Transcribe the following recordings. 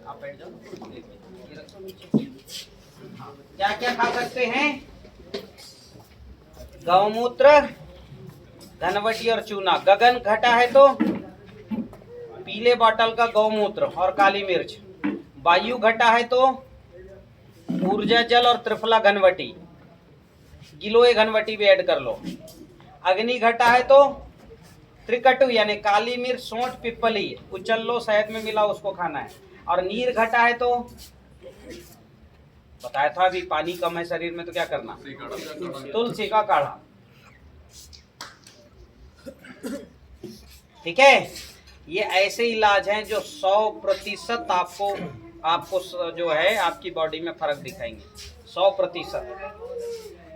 आप बैठ जाओ। ये रखो नीचे। क्या क्या खा सकते हैं? गौमूत्र, धनवटी और चूना। गगन घटा है तो पीले बॉटल का गौमूत्र और काली मिर्च। वायु घटा है तो ऊर्जा जल और त्रिफला घनवटी, गिलोय घनवटी भी ऐड कर लो। अग्नि घटा है तो त्रिकटु यानी काली मिर्च, सौंठ, पिपली कुचल लो, शहद में मिला उसको खाना है। और नीर घटा है तो बताया था अभी, पानी कम है शरीर में तो क्या करना? तुलसी का काढ़ा। ठीक है, ये ऐसे इलाज हैं जो 100% आपको जो है आपकी बॉडी में फर्क दिखाएंगे, 100%।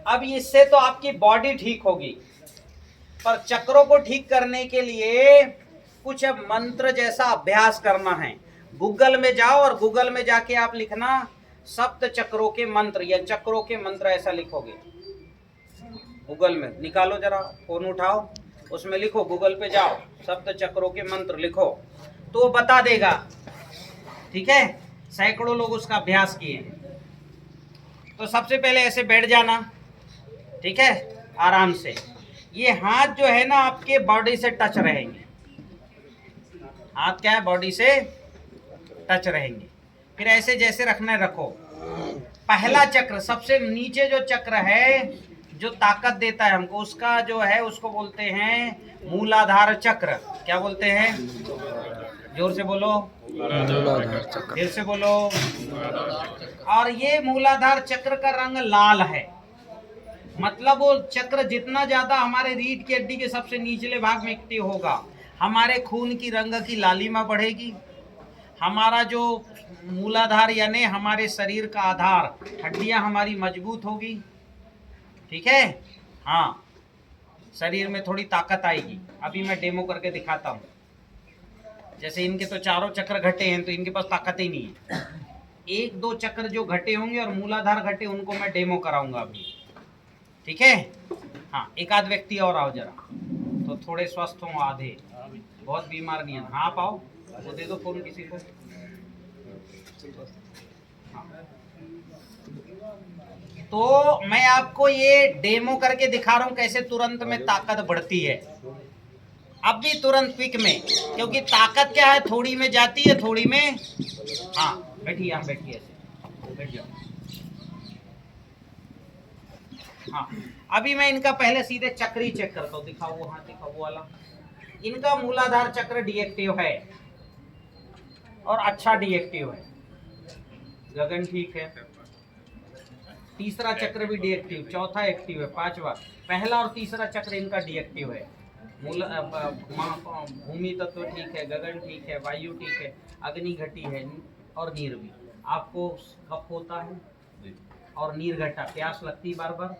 अब इससे तो आपकी बॉडी ठीक होगी, पर चक्रों को ठीक करने के लिए कुछ मंत्र जैसा अभ्यास करना है। गूगल में जाओ और गूगल में जाके आप लिखना सप्त चक्रों के मंत्र या चक्रों के मंत्र, ऐसा लिखोगे। गूगल में निकालो, जरा फोन उठाओ, उसमें लिखो, गूगल पे जाओ, सप्त चक्रों के मंत्र लिखो तो वो बता देगा। ठीक है, सैकड़ों लोग उसका अभ्यास किए हैं। तो सबसे पहले ऐसे बैठ जाना, ठीक है, आराम से। ये हाथ जो है ना आपके बॉडी से टच रहेंगे, हाथ क्या है, बॉडी से टच रहेंगे। फिर ऐसे जैसे रखना है रखो। पहला चक्र, सबसे नीचे जो चक्र है जो ताकत देता है हमको, उसका जो है उसको बोलते हैं मूलाधार चक्र। क्या बोलते हैं? जोर से बोलो, मूलाधार चक्र। फिर से बोलो। और ये मूलाधार चक्र का रंग लाल है, मतलब वो चक्र जितना ज्यादा हमारे रीढ़ की हड्डी के सबसे निचले भाग में एक्टिव होगा, हमारे खून की रंग की लालिमा बढ़ेगी। हमारा जो मूलाधार यानी हमारे शरीर का आधार, हड्डियां हमारी मजबूत होगी। ठीक है, हाँ, शरीर में थोड़ी ताकत आएगी। अभी मैं डेमो करके दिखाता हूँ। जैसे इनके तो चारों चक्र घटे हैं तो इनके पास ताकत ही नहीं है। एक दो चक्र जो घटे होंगे और मूलाधार घटे, उनको मैं डेमो कराऊंगा अभी। ठीक है, हाँ, एक आध व्यक्ति और आओ जरा, तो थोड़े स्वस्थ हों, आधे बहुत बीमार नहीं है। हाँ पाओ, वो दे दो फोन किसी को। तो मैं आपको ये डेमो करके दिखा रहा हूं कैसे तुरंत में ताकत बढ़ती है। अब भी तुरंत क्विक में, क्योंकि ताकत क्या है, थोड़ी में जाती है, थोड़ी में। हाँ बैठिए, यहाँ बैठिए, ऐसे बैठ जाओ। हाँ, अभी मैं इनका पहले सीधे चक्र ही चेक करता हूँ। दिखाओ वो, हाँ दिखाओ वो वाला। इनका मूलाधार चक्र डीएक्टिव है और अच्छा डीएक्टिव है। गगन ठीक है, तीसरा चक्र भी डीएक्टिव, चौथा एक्टिव है, पांचवा। पहला और तीसरा चक्र इनका डीएक्टिव है। भूमि तत्व ठीक है, गगन ठीक है, वायु ठीक है, अग्नि घटी है और नीर भी। आपको कफ होता है और नीर घटा, प्यास लगती बार बार,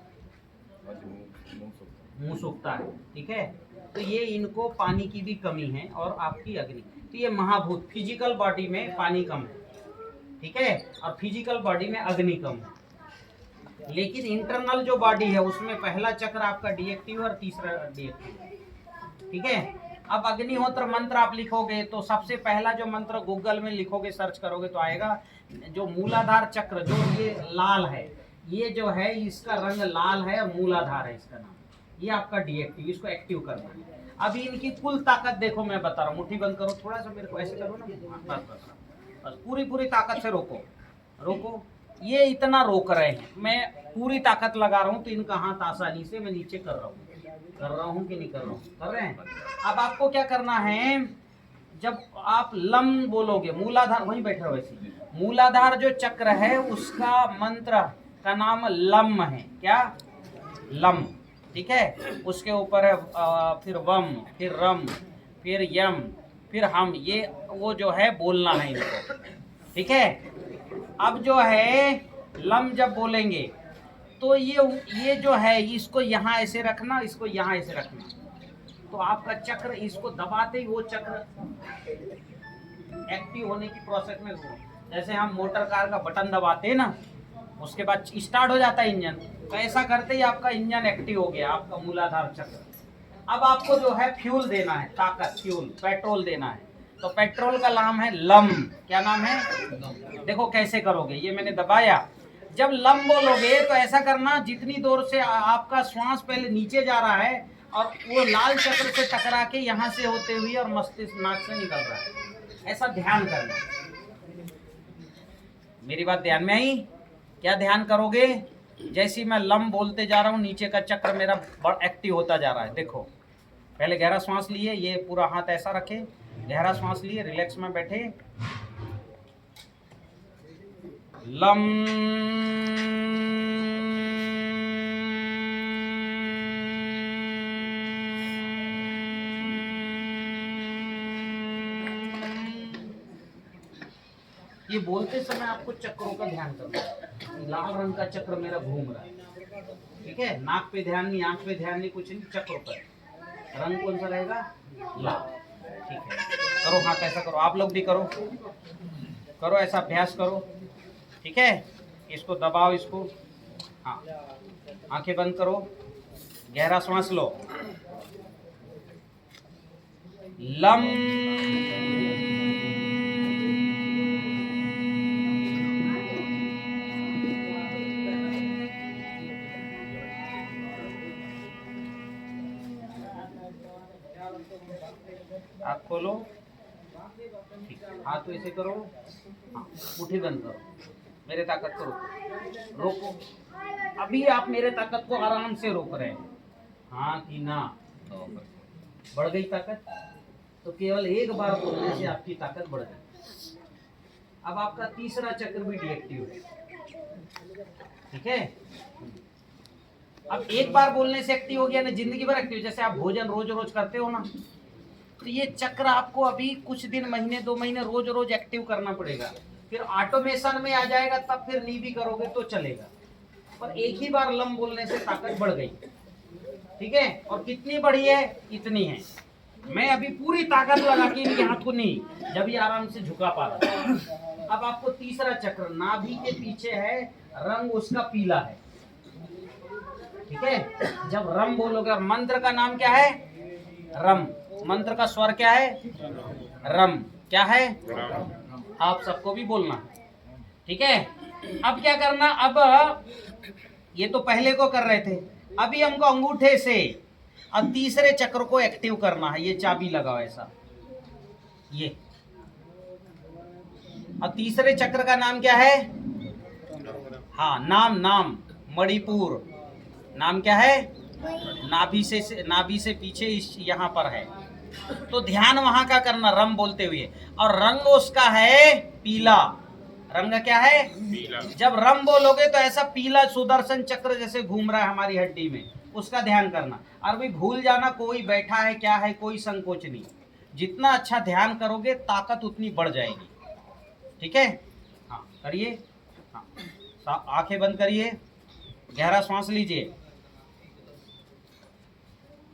मुंह सूखता है। ठीक है, तो ये इनको पानी की भी कमी है और आपकी अग्नि। तो ये महाभूत, फिजिकल बॉडी में पानी कम है, ठीक है, और फिजिकल बॉडी में अग्नि कम है। लेकिन इंटरनल जो बॉडी है उसमें पहला चक्र आपका डीएक्टिव और तीसरा डीएक्टिव। ठीक है, अब अग्निहोत्र मंत्र आप लिखोगे तो सबसे पहला जो मंत्र गूगल में लिखोगे, सर्च करोगे तो आएगा, जो मूलाधार चक्र, जो ये लाल है, ये जो है इसका रंग लाल है और मूलाधार है इसका नाम, ये आपका डीएक्टिव, इसको एक्टिव करना है। अभी इनकी कुल ताकत देखो, मैं बता रहा हूँ। मुट्ठी बंद करो, थोड़ा सा मेरे को ऐसे करो ना, बस बस बस, पूरी ताकत से रोको रोको। ये इतना रोक रहे हैं, मैं पूरी ताकत लगा रहा हूँ तो इनका हाथ आसानी से मैं नीचे कर रहा हूँ कि नहीं कर रहा हूँ, कर रहे हैं। अब आपको क्या करना है, जब आप लम बोलोगे, मूलाधार वहीं बैठे हो वैसे, मूलाधार जो चक्र है उसका मंत्र का नाम लम है। क्या? लम। ठीक है, उसके ऊपर है फिर वम, फिर रम, फिर यम, फिर हम, ये वो जो है बोलना है इनको। ठीक है, अब जो है लम जब बोलेंगे तो ये जो है इसको यहाँ ऐसे रखना, इसको यहाँ ऐसे रखना, तो आपका चक्र, इसको दबाते ही वो चक्र एक्टिव होने की प्रोसेस में हो। जैसे हम मोटर कार का बटन दबाते हैं ना, उसके बाद स्टार्ट हो जाता है इंजन, तो ऐसा करते ही आपका इंजन एक्टिव हो गया, आपका मूलाधार चक्र। अब आपको जो है फ्यूल देना है, ताकत, फ्यूल, पेट्रोल देना है। तो पेट्रोल का नाम है लम। क्या नाम है? देखो कैसे करोगे, ये मैंने दबाया। जब लम बोलोगे तो ऐसा करना, जितनी दूर से आपका श्वास पहले नीचे जा रहा है और वो लाल चक्र से टकरा के यहाँ से होते हुए और मस्तिष्क नाक से निकल रहा है, ऐसा ध्यान करना। मेरी बात ध्यान में आई? क्या ध्यान करोगे? जैसे मैं लम बोलते जा रहा हूँ, नीचे का चक्र मेरा बड़ा एक्टिव होता जा रहा है। देखो, पहले गहरा श्वास लिए, ये पूरा हाथ ऐसा रखे, गहरा श्वास लिए, रिलैक्स में बैठे, लम। ये बोलते समय आपको चक्रों का ध्यान करना है। लाल रंग का चक्र मेरा घूम रहा है, ठीक है? नाक पे ध्यान नहीं, आंख पे ध्यान नहीं, कुछ नहीं, चक्रों पर। रंग कौन सा रहेगा? लाल। ठीक है, करो हाथ ऐसा करो, आप लोग भी करो, करो ऐसा अभ्यास करो, ठीक है? इसको दबाओ, इसको, हाँ, आंखें बंद करो, गहरा सांस लो, लम। आप खोलो, हाथ तो ऐसे करो, हाँ, मुट्ठी बंद करो, मेरे ताकत को रोको। अभी आप मेरे ताकत को आराम से रोक रहे हैं, हाँ कि ना? तो बढ़ गई ताकत। तो केवल एक बार बोलने से आपकी ताकत बढ़ गई। अब आपका तीसरा चक्र भी डीएक्टिव है, ठीक है? अब एक बार बोलने से एक्टिव हो गया ना, जिंदगी भर एक्टिव। जैसे आप भोजन रोज रोज करते हो ना, तो ये चक्र आपको अभी कुछ दिन, महीने, 2 महीने रोज रोज एक्टिव करना पड़ेगा। फिर ऑटोमेशन में आ जाएगा, तब फिर नहीं भी करोगे तो चलेगा। पर एक ही बार लम बोलने से ताकत बढ़ गई, ठीक है? और कितनी बढ़ी है? इतनी है। मैं अभी पूरी ताकत लगा के इनके हाथ को नहीं, जब ये आराम से झुका पा रहा। अब आपको तीसरा चक्र नाभि के पीछे है, रंग उसका पीला है, ठीक है? जब रम बोलोगे, और मंत्र का नाम क्या है? रम। मंत्र का स्वर क्या है? रम। क्या है? आप सबको भी बोलना, ठीक है? अब क्या करना? अब ये तो पहले को कर रहे थे, अभी हमको अंगूठे से अब तीसरे चक्र को एक्टिव करना है। ये चाबी लगाओ ऐसा, ये। अब तीसरे चक्र का नाम क्या है? हाँ, नाम मणिपुर। नाम क्या है? नाभि से पीछे यहाँ पर है। तो ध्यान वहां का करना, रम बोलते हुए। और रंग उसका है पीला। रंग क्या है? पीला। जब रम बोलोगे तो ऐसा पीला सुदर्शन चक्र जैसे घूम रहा है हमारी हड्डी में, उसका ध्यान करना। और भी भूल जाना कोई बैठा है क्या है, कोई संकोच नहीं। जितना अच्छा ध्यान करोगे ताकत उतनी बढ़ जाएगी, ठीक है? हाँ, करिए, हाँ, आंखें बंद करिए, गहरा सांस लीजिए,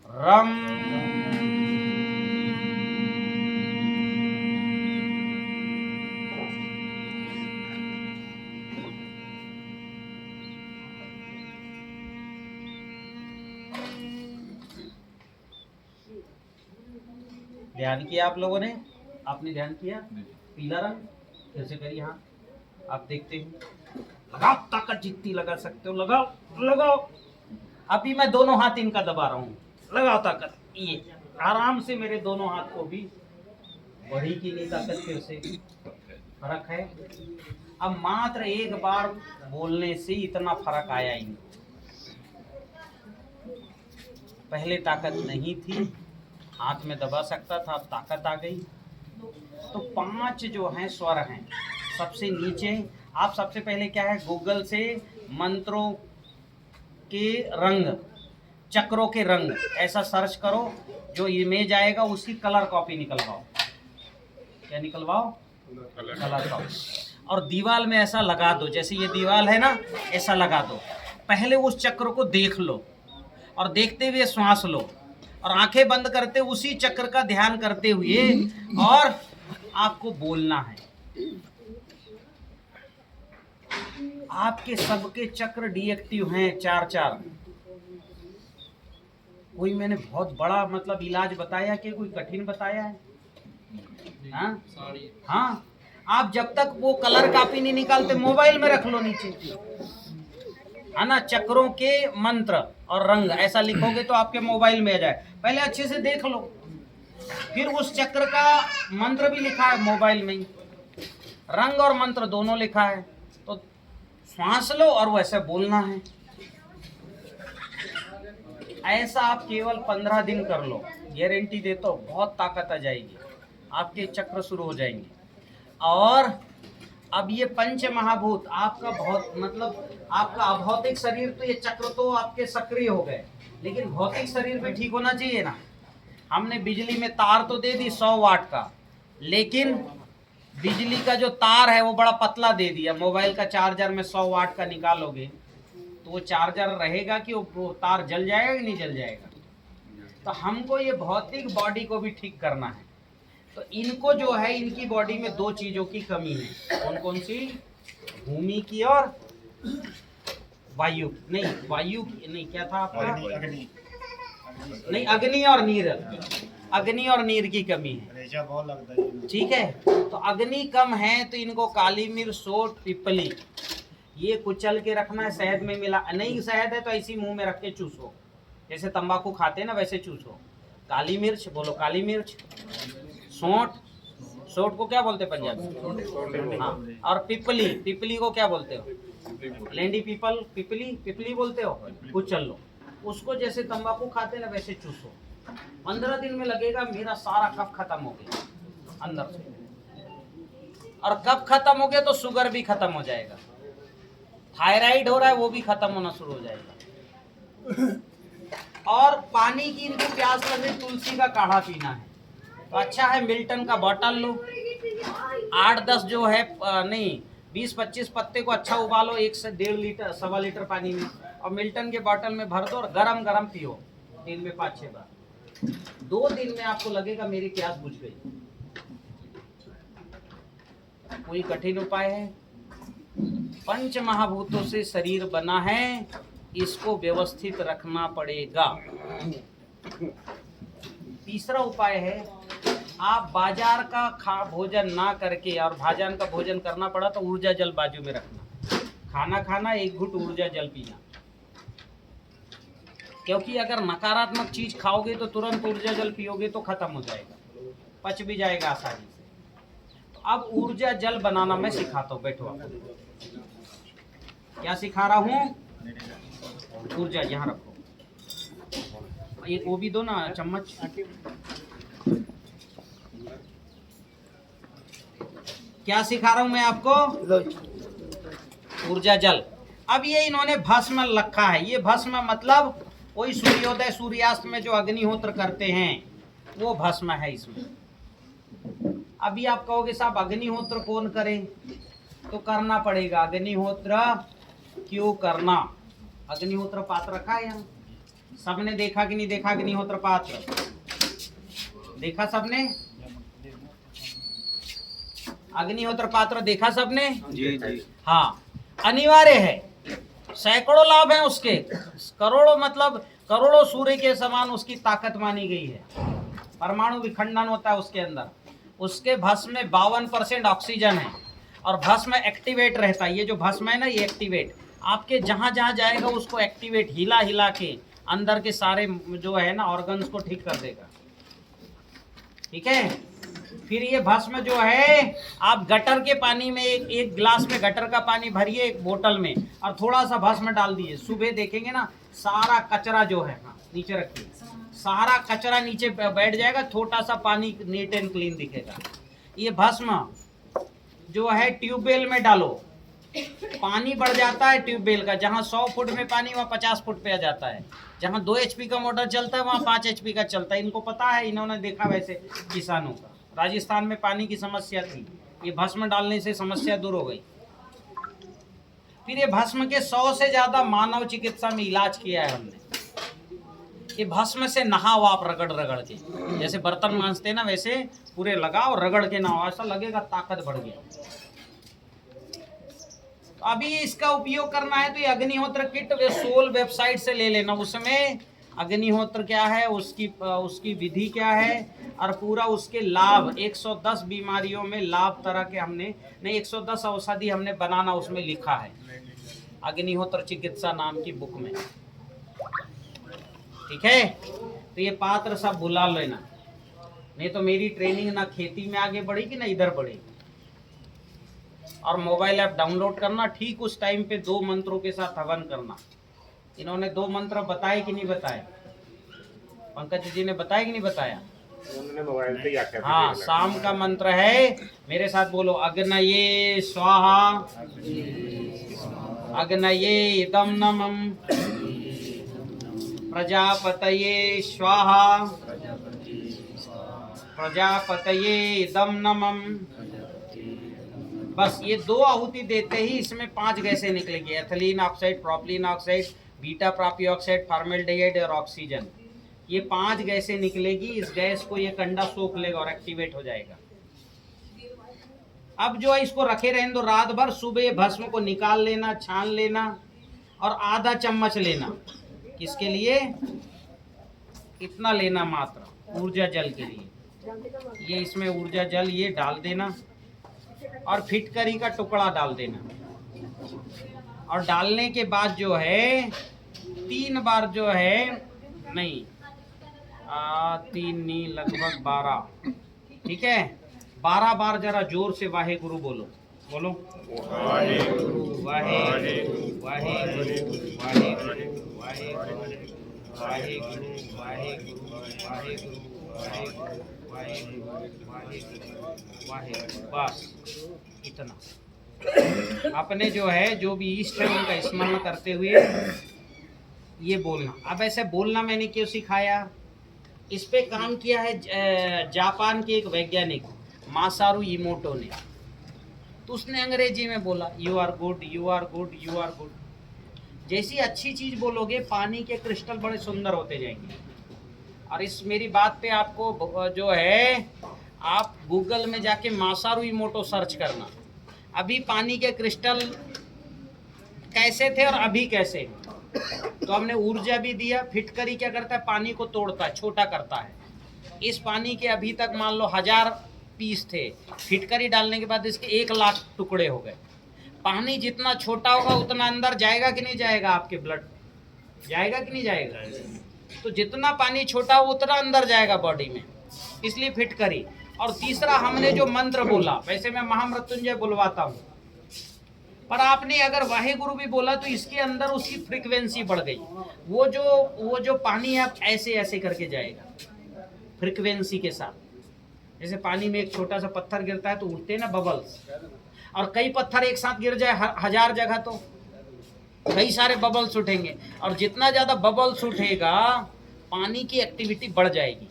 रम। ध्यान किया आप लोगों ने? आपने ध्यान किया? पीला रंग फिर से करिए, हाँ, आप देखते हैं। लगाओ ताकत, जितनी लगा सकते हो लगाओ, लगाओ। अभी मैं दोनों हाथ इनका दबा रहा हूँ, लगाओ ताकत। ये आराम से मेरे दोनों हाथ को भी बढ़ी की नहीं ताकत, फिर से फर्क है। अब मात्र एक बार बोलने से इतना फर्क आया इनको, पहले ताकत नहीं थी, हाथ में दबा सकता था, अब ताकत आ गई। तो 5 जो हैं स्वर हैं, सबसे नीचे आप सबसे पहले क्या है, गूगल से मंत्रों के रंग, चक्रों के रंग ऐसा सर्च करो, जो इमेज आएगा उसकी कलर कॉपी निकलवाओ। क्या निकलवाओ? Colour copy. और दीवार में ऐसा लगा दो, जैसे ये दीवार है ना, ऐसा लगा दो। पहले उस चक्र को देख लो और देखते हुए श्वास लो, और आंखें बंद करते उसी चक्र का ध्यान करते हुए, और आपको बोलना है। आपके सबके चक्र डीएक्टिव हैं, 4-4। कोई मैंने बहुत बड़ा मतलब इलाज बताया कि कोई कठिन बताया है? हाँ हाँ, आप जब तक वो कलर कॉपी नहीं निकालते मोबाइल में रख लो नीचे, है ना। चक्रों के मंत्र और रंग ऐसा लिखोगे तो आपके मोबाइल में आ जाए, पहले अच्छे से देख लो। फिर उस चक्र का मंत्र भी लिखा है मोबाइल में ही, रंग और मंत्र दोनों लिखा है, तो सांस लो और वैसे बोलना है। ऐसा आप केवल 15 दिन कर लो, गारंटी देता हूँ बहुत ताकत आ जाएगी, आपके चक्र शुरू हो जाएंगे। और अब ये पंच महाभूत आपका बहुत मतलब आपका अभौतिक शरीर, तो ये चक्र तो आपके सक्रिय हो गए, लेकिन भौतिक शरीर भी ठीक होना चाहिए ना। हमने बिजली में तार तो दे दी 100 वाट का, लेकिन बिजली का जो तार है वो बड़ा पतला दे दिया। मोबाइल का चार्जर में 100 वाट का निकालोगे तो वो चार्जर रहेगा कि वो तार जल जाएगा कि नहीं जल जाएगा। तो हमको ये भौतिक बॉडी को भी ठीक करना है, तो इनको जो है इनकी बॉडी में 2 चीज़ों की कमी है। कौन कौन सी? भूमि की और वायु, नहीं वायु की नहीं, क्या था आपका? नहीं, अग्नि और नीर, अग्नि और नीर की कमी है, ठीक है। तो अग्नि कम है तो इनको काली मिर्च, सोट, पिपली ये कुचल के रखना है, शहद में मिला, नहीं शहद है तो ऐसी मुंह में रख के चूसो, जैसे तंबाकू खाते हैं ना वैसे चूसो। काली मिर्च, बोलो काली मिर्च। सोंठ, सोंठ को क्या बोलते हैं पंजाबी? हाँ, और पिपली, पिपली को क्या बोलते हो? लेंडी पीपल, पिपली, पिपली बोलते हो। कुचल लो उसको, जैसे तंबाकू खाते ना वैसे चूसो। 15 दिन में लगेगा मेरा सारा कफ खत्म हो गया अंदर से, और कफ खत्म हो गया तो शुगर भी खत्म हो जाएगा, थायराइड हो रहा है वो भी खत्म होना शुरू हो जाएगा। और पानी की इनको प्यास लगे, तुलसी का काढ़ा पीना है तो अच्छा है, मिल्टन का बॉटल लो, 8-10 जो है नहीं 20-25 पत्ते को अच्छा उबालो 1 से 1.5 लीटर 1.25 लीटर पानी में, और मिल्टन के बॉटल में भर दो और गरम गरम पियो दिन में 5-6 बार। 2 दिन में आपको लगेगा मेरी प्यास बुझ गई। कोई कठिन उपाय है? पंच महाभूतों से शरीर बना है, इसको व्यवस्थित रखना पड़ेगा। तीसरा उपाय है, आप बाजार का भोजन ना करके, और भाजन का भोजन करना पड़ा तो ऊर्जा जल बाजू में रखना, खाना खाना 1 घुट ऊर्जा जल पीना, क्योंकि अगर नकारात्मक चीज खाओगे तो तुरंत ऊर्जा जल पियोगे तो खत्म हो जाएगा, पच भी जाएगा आसानी से। तो अब ऊर्जा जल बनाना मैं सिखाता हूँ, बैठो आप। क्या सिखा रहा हूँ? ऊर्जा, यहाँ रखो, एक वो भी दो ना चम्मच। क्या सिखा रहा हूं मैं आपको? ऊर्जा जल। अब ये इन्होंने भस्म रखा है, ये भस्म मतलब वही सूर्योदय सूर्यास्त में जो अग्निहोत्र करते हैं वो भस्म है इसमें। अभी आप कहोगे साहब अग्निहोत्र कौन करे? तो करना पड़ेगा। अग्निहोत्र क्यों करना? अग्निहोत्र पात्र रखा है यहाँ, सबने देखा कि नहीं देखा? अग्निहोत्र पात्र देखा सबने? अग्निहोत्र पात्र देखा सबने? जी जी। हाँ, अनिवार्य है, सैकड़ों लाभ हैं उसके, करोड़ों मतलब करोड़ों सूर्य के समान उसकी ताकत मानी गई है। परमाणु विखंडन होता है उसके अंदर, उसके भस्म में 52% ऑक्सीजन है और भस्म एक्टिवेट रहता है। ये जो भस्म है ना, ये एक्टिवेट आपके जहाँ जहाँ जाएगा उसको एक्टिवेट हिला हिला के अंदर के सारे जो है ना ऑर्गन्स को ठीक कर देगा, ठीक है। फिर ये भस्म जो है आप गटर के पानी में एक गिलास में गटर का पानी भरिए एक बोतल में और थोड़ा सा भस्म डाल दिए, सुबह देखेंगे ना सारा कचरा जो है, हाँ नीचे रखिए, सारा कचरा नीचे बैठ जाएगा, छोटा सा पानी नीट एंड क्लीन दिखेगा। ये भस्म जो है ट्यूबवेल में डालो, पानी बढ़ जाता है ट्यूबवेल का, जहाँ 100 फुट में पानी वहाँ 50 फुट पे आ जाता है, जहाँ 2 HP का मोटर चलता है वहाँ 5 HP का चलता है। इनको पता है, इन्होंने देखा वैसे किसानों का। राजस्थान में पानी की समस्या थी, ये भस्म डालने से समस्या दूर हो गई। फिर ये भस्म के 100 से ज्यादा मानव चिकित्सा में इलाज किया है हमने। ये भस्म से नहाओ आप रगड़ रगड़ के, जैसे बर्तन मांजते हैं ना वैसे पूरे लगाओ, रगड़ के नहाओ, ऐसा लगेगा ताकत बढ़ गया। अभी इसका उपयोग करना है तो ये अग्निहोत्र किट वे सोल वेबसाइट से ले लेना, उसमें अग्निहोत्र क्या है, उसकी विधि क्या है, और पूरा उसके लाभ 110 बीमारियों में लाभ तरह के हमने नहीं 110 औषधि हमने बनाना उसमें लिखा है, अग्निहोत्र चिकित्सा नाम की बुक में। ठीक है, तो ये पात्र सब भुला लेना, नहीं तो मेरी ट्रेनिंग ना खेती में आगे बढ़ेगी ना इधर बढ़ेगी। और मोबाइल ऐप डाउनलोड करना, ठीक उस टाइम पे 2 मंत्रों के साथ हवन करना। इन्होंने 2 मंत्र बताए कि नहीं बताए, पंकज जी ने बताया कि नहीं बताया? उन्होंने मोबाइल पे आके हाँ, शाम का मंत्र है, मेरे साथ बोलो, अग्नये स्वाहा, अग्नये इदं नमः, प्रजापतये स्वाहा, प्रजापतये इदं नमः। बस ये 2 आहुति देते ही इसमें 5 गैसें निकलेगी, ethylene oxide, propylene oxide, beta प्रापी ऑक्साइड, फॉर्मेल्डिहाइड और ऑक्सीजन। ये 5 गैसें निकलेगी, इस गैस को ये कंडा सोख लेगा और एक्टिवेट हो जाएगा। अब जो है इसको रखे रहने दो रात भर, सुबह भस्म को निकाल लेना, छान लेना और आधा चम्मच लेना। किसके लिए? इतना लेना मात्र, ऊर्जा जल के लिए। ये इसमें ऊर्जा जल ये डाल देना और फिटकरी का टुकड़ा डाल देना। और डालने के बाद जो है 3 बार जो है, नहीं 3 नहीं लगभग 12, ठीक है, 12 बार जरा जोर से वाहे गुरु बोलो, बोलो वाहे गुरु वाहे गुरु वाहे गुरु वाहे गुरु वाहे गुरु वाहे गुरु वाहे गुरु वाहे गुरु वाहे गुरु वाहे गुरु वाहे गुरु वाहे गुरु। बस इतना अपने जो है जो भी इष्ट है उनका स्मरण करते हुए ये बोलना। अब ऐसे बोलना मैंने क्यों सिखाया, इस पे काम किया है जापान के एक वैज्ञानिक मासारू इमोटो ने। तो उसने अंग्रेजी में बोला, you are good, you are good, you are good. जैसी अच्छी चीज बोलोगे पानी के क्रिस्टल बड़े सुंदर होते जाएंगे। और इस मेरी बात पे आपको जो है, आप गूगल में जाके मासारू इमोटो सर्च करना, अभी पानी के क्रिस्टल कैसे थे और अभी कैसे। तो हमने ऊर्जा भी दिया। फिटकरी क्या करता है, पानी को तोड़ता है, छोटा करता है। इस पानी के अभी तक मान लो 1000 पीस थे, फिटकरी डालने के बाद इसके 1 लाख टुकड़े हो गए। पानी जितना छोटा होगा उतना अंदर जाएगा कि नहीं जाएगा, आपके ब्लड जाएगा कि नहीं जाएगा। तो जितना पानी छोटा हो उतना अंदर जाएगा बॉडी में, इसलिए फिटकरी। और तीसरा हमने जो मंत्र बोला, वैसे मैं महामृत्युंजय बुलवाता हूँ, पर आपने अगर वाहेगुरु भी बोला तो इसके अंदर उसकी फ्रीक्वेंसी बढ़ गई। वो जो पानी है ऐसे ऐसे करके जाएगा फ्रीक्वेंसी के साथ। जैसे पानी में एक छोटा सा पत्थर गिरता है तो उठते हैं ना बबल्स, और कई पत्थर एक साथ गिर जाए 1000 जगह तो कई सारे बबल्स उठेंगे। और जितना ज़्यादा बबल्स उठेगा पानी की एक्टिविटी बढ़ जाएगी।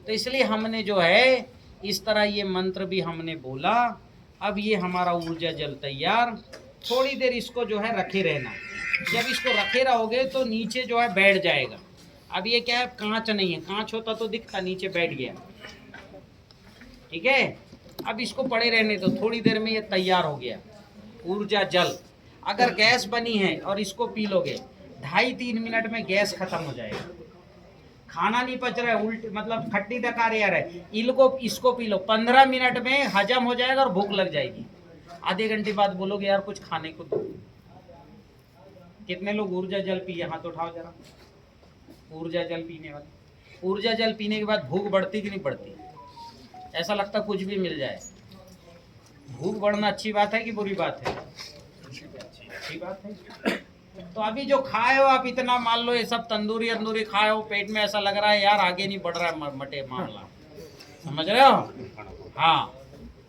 तो इसलिए हमने जो है इस तरह ये मंत्र भी हमने बोला। अब ये हमारा ऊर्जा जल तैयार। थोड़ी देर इसको जो है रखे रहना। जब इसको रखे रहोगे तो नीचे जो है बैठ जाएगा। अब ये क्या है, कांच नहीं है, कांच होता तो दिखता, नीचे बैठ गया। ठीक है, अब इसको पड़े रहने तो थोड़ी देर में ये तैयार हो गया ऊर्जा जल। अगर गैस बनी है और इसको पी लोगे 2.5-3 मिनट में गैस खत्म हो जाएगा। खाना नहीं पच रहा है, उल्टी मतलब खट्टी डकार आ रहा है, इसको पी लो, 15 मिनट में हजम हो जाएगा और भूख लग जाएगी। आधे घंटे बाद बोलोगे यार कुछ खाने को दो। कितने लोग ऊर्जा जल पिए, हाथ उठाओ जरा। ऊर्जा जल पीने वाले, ऊर्जा जल पीने के बाद भूख बढ़ती कि नहीं बढ़ती? ऐसा लगता कुछ भी मिल जाए। भूख बढ़ना अच्छी बात है कि बुरी बात है? अच्छी बात है। तो अभी जो खाए हो आप इतना, मान लो ये सब तंदूरी अंदूरी खाए हो, पेट में ऐसा लग रहा है यार आगे नहीं बढ़ रहा है मटे मामला, समझ रहे हो? हाँ,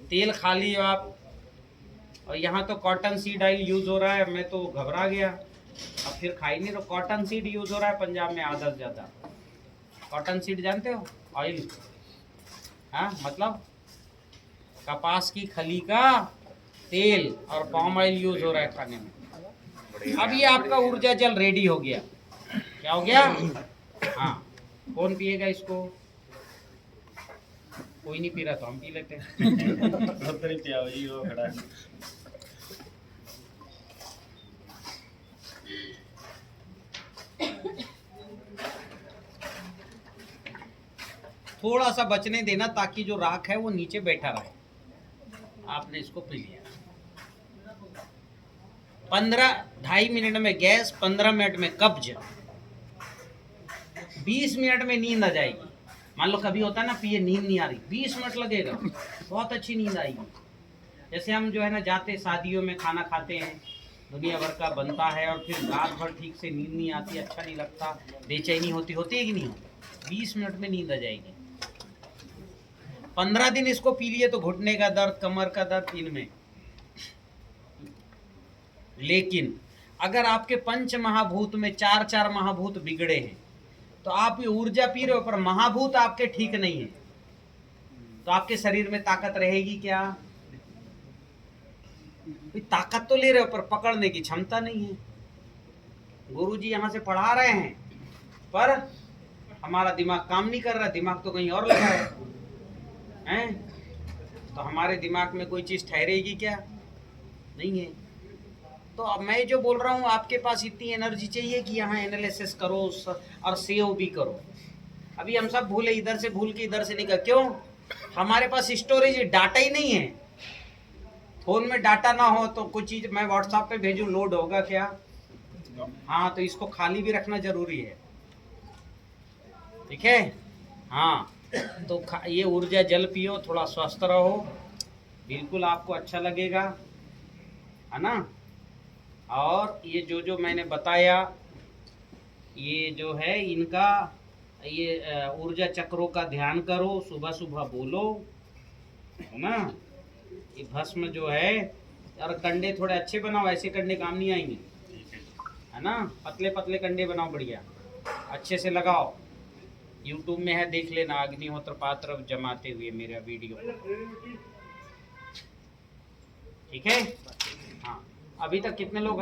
तेल खा लियो आप। और यहाँ तो कॉटन सीड ऑयल यूज हो रहा है, मैं तो घबरा गया। अब फिर खा ही नहीं, तो कॉटन सीड यूज हो रहा है पंजाब में आधा से ज़्यादा। कॉटन सीड जानते हो, ऑयल, हाँ मतलब कपास की खली का तेल और पाम ऑयल यूज हो रहा है खाने में। अब ये आपका ऊर्जा जल रेडी हो गया। क्या हो गया? हाँ, कौन पिएगा इसको? कोई नहीं पी रहा तो हम पी लेते हैं। थोड़ा सा बचने देना ताकि जो राख है वो नीचे बैठा रहे। आपने इसको पी लिया। 2.5 मिनट में गैस, 15 मिनट में कब्ज, 20 मिनट में नींद आ जाएगी। मान लो कभी होता है ना पिए नींद नहीं आ रही, 20 मिनट लगेगा, बहुत अच्छी नींद आएगी। जैसे हम जो है ना जाते शादियों में खाना खाते हैं, दुनिया भर का बनता है और फिर रात भर ठीक से नींद नहीं आती, अच्छा नहीं लगता, बेचैनी होती है कि नहीं होती। 20 मिनट में नींद आ जाएगी। 15 दिन इसको पी लिए तो घुटने का दर्द, कमर का दर्द, इनमें। लेकिन अगर आपके पंच महाभूत में 4 महाभूत बिगड़े हैं तो आप ये ऊर्जा पी रहे हो पर महाभूत आपके ठीक नहीं है, तो आपके शरीर में ताकत रहेगी क्या? ताकत तो ले रहे हो पर पकड़ने की क्षमता नहीं है। गुरुजी यहाँ से पढ़ा रहे हैं पर हमारा दिमाग काम नहीं कर रहा, दिमाग तो कहीं और लगा है। तो हमारे दिमाग में कोई चीज ठहरेगी क्या? नहीं है। तो अब मैं जो बोल रहा हूँ, आपके पास इतनी एनर्जी चाहिए कि यहाँ एनालिसिस करो और सेव भी करो। अभी हम सब भूले, इधर से भूल के इधर से निकल, क्यों? हमारे पास स्टोरेज डाटा ही नहीं है। फोन में डाटा ना हो तो कुछ चीज मैं व्हाट्सएप पे भेजूं, लोड होगा क्या? हाँ, तो इसको खाली भी रखना जरूरी है। ठीक है? हाँ, तो ये ऊर्जा जल पियो, थोड़ा स्वस्थ रहो, बिल्कुल आपको अच्छा लगेगा, है ना। और ये जो मैंने बताया, ये जो है इनका, ये ऊर्जा चक्रों का ध्यान करो, सुबह सुबह बोलो, है ना। ये भस्म जो है, और कंडे थोड़े अच्छे बनाओ, ऐसे कंडे काम नहीं आएंगे, है ना। पतले पतले कंडे बनाओ, बढ़िया अच्छे से लगाओ। YouTube में है, देख लेना, अग्निहोत्र पात्र जमाते हुए मेरा वीडियो। ठीक है? हाँ, अभी तक कितने लोग